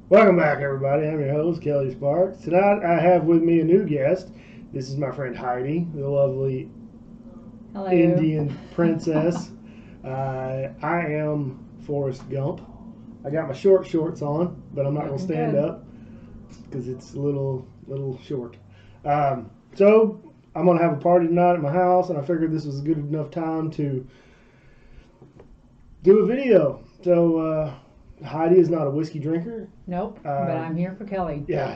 Welcome back, everybody. I'm your host, Kelly Sparks. Tonight I have with me a new guest. This is my friend Heidi, the lovely Hello. Indian princess. I am Forrest Gump. I got my short shorts on, but I'm not going to Looking stand good. up because it's a little short. So I'm going to have a party tonight at my house, and I figured this was a good enough time to do a video. So Heidi is not a whiskey drinker. Nope, but I'm here for Kelly. Yeah,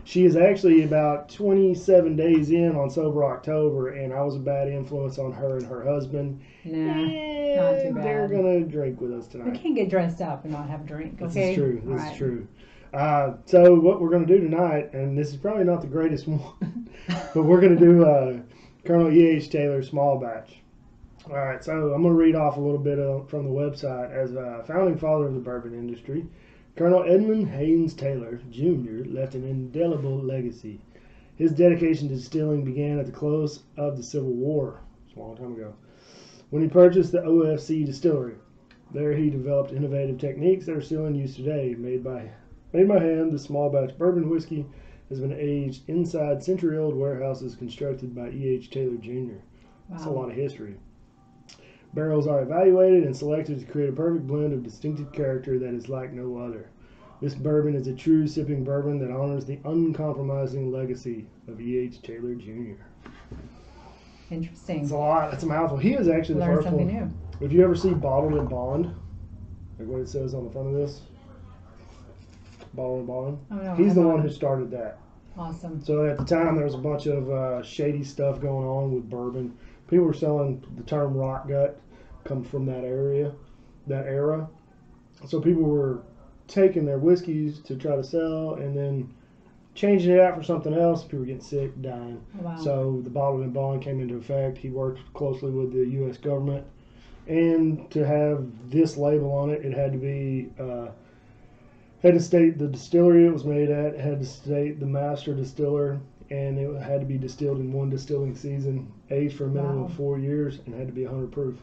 she is actually about 27 days in on Sober October, and I was a bad influence on her and her husband. Nah, and not too bad. They're gonna drink with us We than't. can't get dressed up and not have a drink, This okay? is true. All This right. is true. So what we're gonna do tonight, and this is probably not the greatest one, but we're gonna do Colonel E.H. Taylor small batch. All right, so I'm going to read off a little bit from the website. As a founding father of the bourbon industry, Colonel Edmund Haynes Taylor, Jr. left an indelible legacy. His dedication to distilling began at the close of the Civil War, it's a long time ago, when he purchased the OFC distillery. There he developed innovative techniques that are still in use today. Made by hand, the small batch bourbon whiskey has been aged inside century-old warehouses constructed by E.H. Taylor, Jr. That's a lot of history. Barrels are evaluated and selected to create a perfect blend of distinctive character that is like no other. This bourbon is a true sipping bourbon that honors the uncompromising legacy of E.H. Taylor Jr. Interesting. It's a lot. It's a mouthful. He is actually the Learn first something one. new. If you ever see Bottled and Bond, like what it says on the front of this, Bottled and Bond, Oh, no, he's I the thought- one who started that. Awesome. So at the time, there was a bunch of shady stuff going on with bourbon. People were selling the term rock gut, comes from that era. So people were taking their whiskeys to try to sell and then changing it out for something else. People were getting sick, dying. Wow. So the bottled and bond came into effect. He worked closely with the U.S. government, and to have this label on it, it had to be had to state the distillery it was made at, it had to state the master distiller, and it had to be distilled in one distilling season, aged for a minimum Wow. of 4 years, and had to be 100 proof.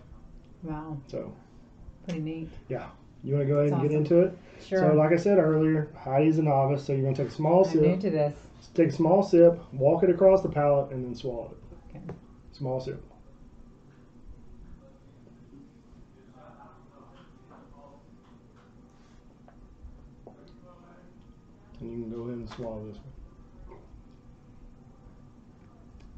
Wow. So, Pretty neat. yeah. You want to go ahead and That's get awesome. into it? Sure. So, like I said earlier, Heidi's a novice, so you're going to take a small I'm new sip. to this. Take a small sip, walk it across the palate, and then swallow it. Okay. Small sip. And you can go ahead and swallow this one.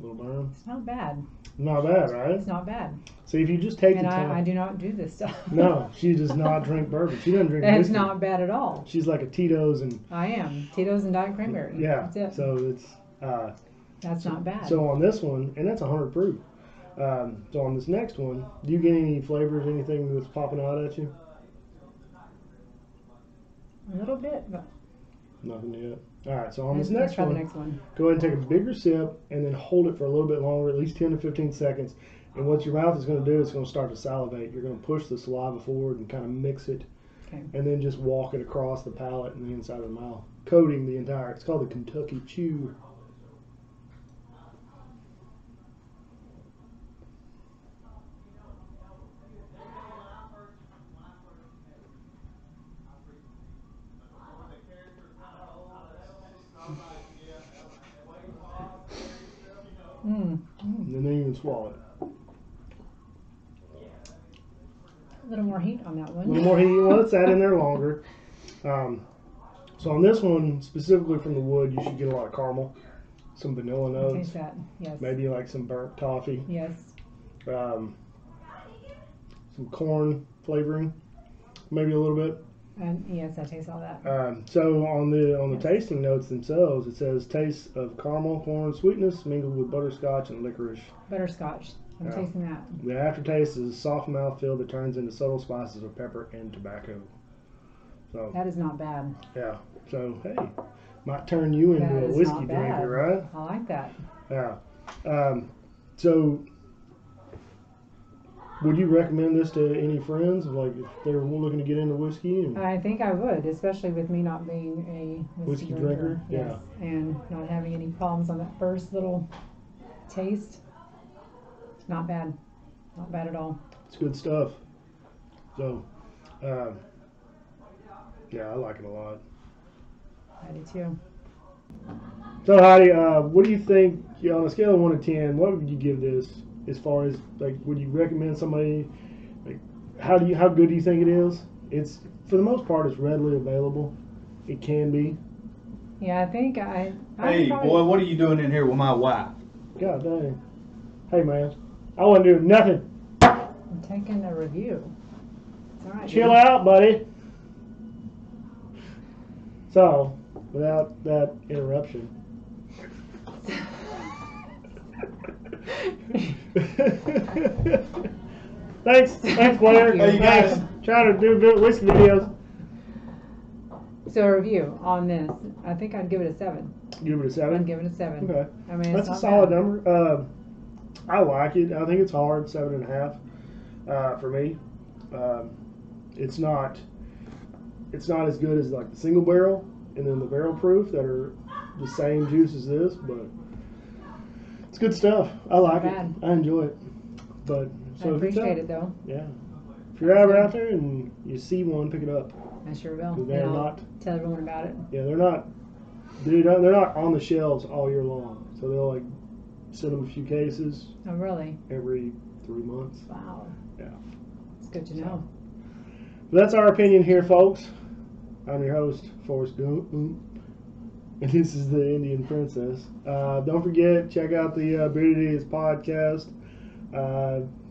Little burn. It's not bad. Not bad, right? It's not bad. See, if you just take And the time. I do not do this stuff. No, she does not drink bourbon. She doesn't drink That's whiskey. not bad at all. She's like a Tito's and I am. Tito's and Diet Cranberry. yeah. That's it. So it's That's not bad. so on this one, and that's 100 proof. So on this next one, do you get any flavors, anything that's popping out at you? A little bit, but Nothing yet. All right. So on this let's next try one, the next one. go ahead and take a bigger sip and then hold it for a little bit longer, at least 10 to 15 seconds. And what your mouth is going to do is going to start to salivate. You're going to push the saliva forward and kind of mix it, Okay. and then just walk it across the palate and the inside of the mouth, coating the entire. It's called the Kentucky Chew. And then you can swallow it. A little more heat on that A one. little more heat. Well, it's sat in there longer. So on this one, specifically from the wood, you should get a lot of caramel, some vanilla notes, Taste that. Yes. maybe like some burnt toffee, Yes. some corn flavoring, maybe a little bit. And yes, I taste all that. So on the tasting notes themselves, it says taste of caramel, corn, sweetness mingled with butterscotch and licorice. Butterscotch. I'm Yeah. tasting that. The aftertaste is a soft mouthfeel that turns into subtle spices of pepper and tobacco. So That is not bad. yeah. So hey, might turn you into That a is whiskey not bad. drinker, right? I like that. Yeah. So would you recommend this to any friends, like if they're looking to get into whiskey? And I think I would, especially with me not being a whiskey Whiskey drinker. drinker? Yes. And not having any problems on that first little taste. Not bad. Not bad at all. it's good stuff. So, yeah, I like it a lot. I do too. So Heidi, what do you think? On a scale of 1 to 10, what would you give this? As far as like, would you recommend somebody? Like, how good do you think it is? It's for the most part, it's readily available. It can be. Yeah, I think I Hey, probably, boy, what are you doing in here with my wife? God dang. Hey man, I wasn't doing nothing. I'm taking a review. It's all right. Chill dude. out, buddy. So, without that interruption. Thanks, Blair. Thank you. Thanks. Trying to do whiskey videos. So a review on this, I think I'd give it a 7. Give it a I'd 7. give it a 7. Okay, I mean, that's it's a not solid bad. number. I like it. I think it's hard, 7.5 for me. It's not as good as like the single barrel and then the barrel proof that are the same juice as this, but it's good stuff. I like it. bad. I enjoy it. But I so if it's appreciate out- it though. Yeah. If you're ever out there and you see one, pick it up. I sure will. 'Cause they're And I'll not. tell everyone about it. Yeah, they're not. Dude, they're not on the shelves all year long. So they'll like send them a few cases Oh, really? every 3 months. Wow. Yeah. It's good to know. But that's our opinion here, folks. I'm your host, Forrest Gump, and this is the Indian Princess. Don't forget, check out the Bearded Idiots podcast.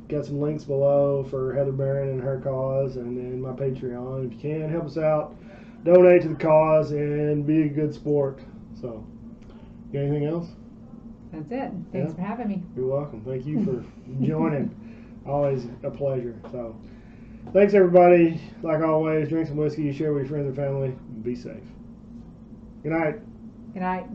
Got some links below for Heather Barron and her cause, and then my Patreon. If you can, help us out, donate to the cause, and be a good sport. So, got anything else? That's it. Thanks Yeah. for having me. You're welcome. Thank you for joining. Always a pleasure. So, thanks everybody. Like always, drink some whiskey, share with your friends and family. Be safe. Good night. Good night.